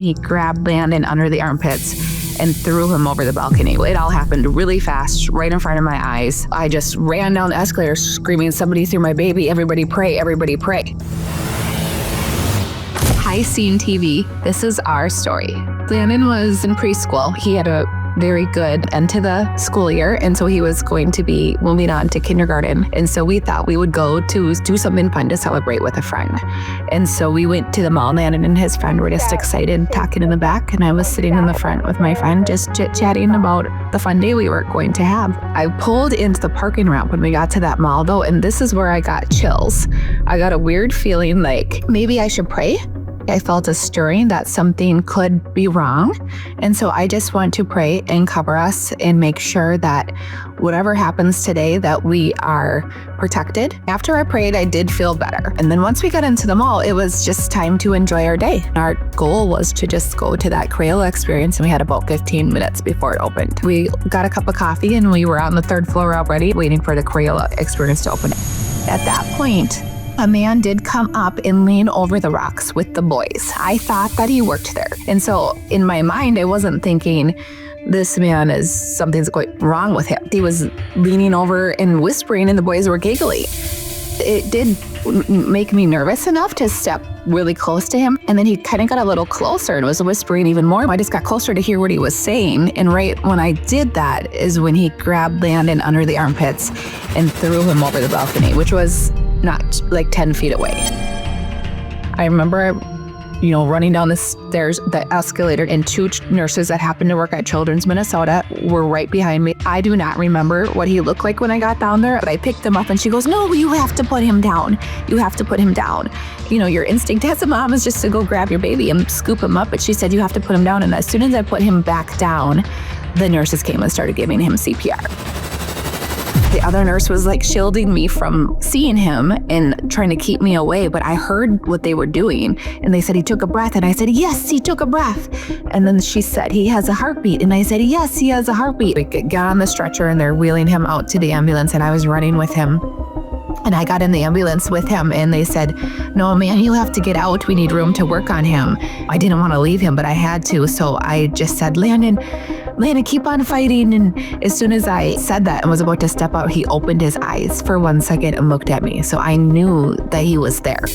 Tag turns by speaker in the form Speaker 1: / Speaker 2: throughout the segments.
Speaker 1: He grabbed Landon under the armpits and threw him over the balcony. It all happened really fast, right in front of my eyes. I just ran down the escalator screaming, "Somebody threw my baby, everybody pray, everybody pray." Hi, Scene TV. This is our story. Landon was in preschool. He had a very good end to the school year, and so he was going to be moving on to kindergarten. And so we thought we would go to do something fun to celebrate with a friend. And so we went to the mall. Landon and his friend were just excited, talking in the back, and I was sitting in the front with my friend, just chit-chatting about the fun day we were going to have. I pulled into the parking ramp when we got to that mall, though, and this is where I got chills. I got a weird feeling like maybe I should pray. I felt a stirring that something could be wrong. And so I just want to pray and cover us and make sure that whatever happens today, that we are protected. After I prayed, I did feel better. And then once we got into the mall, it was just time to enjoy our day. Our goal was to just go to that Crayola experience, and we had about 15 minutes before it opened. We got a cup of coffee and we were on the third floor already waiting for the Crayola experience to open. At that point, a man did come up and lean over the rocks with the boys. I thought that he worked there. And so in my mind, I wasn't thinking this man something's going wrong with him. He was leaning over and whispering, and the boys were giggling. It did make me nervous enough to step really close to him. And then he kind of got a little closer and was whispering even more. I just got closer to hear what he was saying. And right when I did that is when he grabbed Landon under the armpits and threw him over the balcony, which was not like 10 feet away. I remember, running down the stairs, the escalator, and two nurses that happened to work at Children's Minnesota were right behind me. I do not remember what he looked like when I got down there, but I picked him up and she goes, "No, you have to put him down. You have to put him down." Your instinct as a mom is just to go grab your baby and scoop him up, but she said, "You have to put him down." And as soon as I put him back down, the nurses came and started giving him CPR. The other nurse was like shielding me from seeing him and trying to keep me away, but I heard what they were doing. And they said he took a breath, and I said, "Yes, he took a breath." And then she said, "He has a heartbeat." And I said, "Yes, he has a heartbeat." We got on the stretcher and they're wheeling him out to the ambulance, and I was running with him. And I got in the ambulance with him, and they said, "No, man, you have to get out. We need room to work on him." I didn't want to leave him, but I had to. So I just said, Landon, keep on fighting." And as soon as I said that and was about to step out, he opened his eyes for 1 second and looked at me. So I knew that he was there.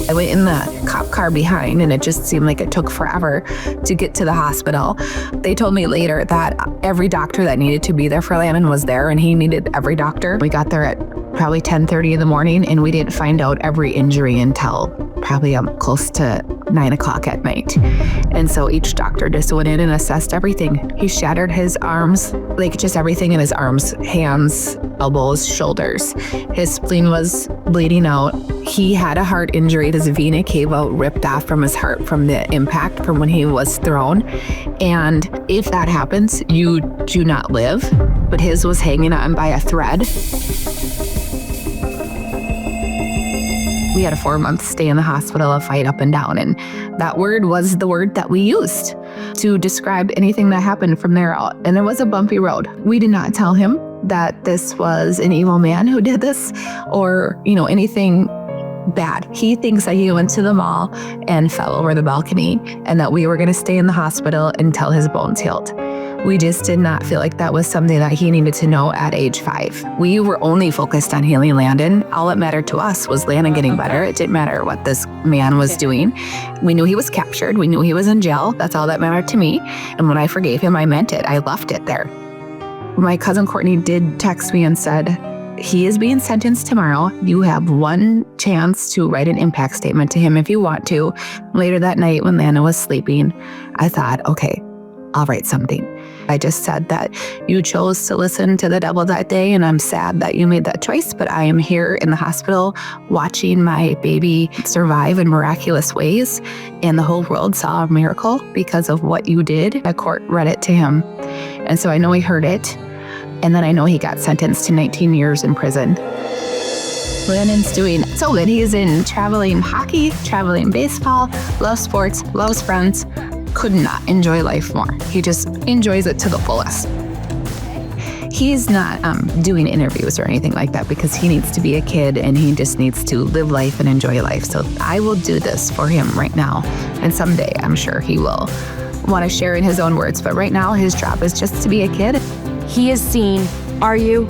Speaker 1: I went in the cop car behind, and it just seemed like it took forever to get to the hospital. They told me later that every doctor that needed to be there for Landon was there, and he needed every doctor. We got there at probably 10:30 in the morning, and we didn't find out every injury until probably close to 9 o'clock at night. And so each doctor just went in and assessed everything. He shattered his arms, like just everything in his arms, hands, elbows, shoulders. His spleen was bleeding out. He had a heart injury. His vena cava ripped off from his heart from the impact from when he was thrown. And if that happens, you do not live. But his was hanging on by a thread. We had a 4-month stay in the hospital, a fight up and down, and that word was the word that we used to describe anything that happened from there out. And it was a bumpy road. We did not tell him that this was an evil man who did this or, anything bad. He thinks that he went to the mall and fell over the balcony and that we were going to stay in the hospital until his bones healed. We just did not feel like that was something that he needed to know at age 5. We were only focused on healing Landon. All that mattered to us was Landon getting better. It didn't matter what this man was doing. We knew he was captured. We knew he was in jail. That's all that mattered to me. And when I forgave him, I meant it. I left it there. My cousin Courtney did text me and said, "He is being sentenced tomorrow. You have one chance to write an impact statement to him if you want to." Later that night when Landon was sleeping, I thought, okay, I'll write something. I just said that you chose to listen to the devil that day, and I'm sad that you made that choice, but I am here in the hospital watching my baby survive in miraculous ways, and the whole world saw a miracle because of what you did. The court read it to him, and so I know he heard it, and then I know he got sentenced to 19 years in prison. Landon's doing so good. He's in traveling hockey, traveling baseball, loves sports, loves friends. Could not enjoy life more. He just enjoys it to the fullest. He's not doing interviews or anything like that because he needs to be a kid and he just needs to live life and enjoy life. So I will do this for him right now. And someday I'm sure he will want to share in his own words. But right now his job is just to be a kid.
Speaker 2: He is seen. Are you?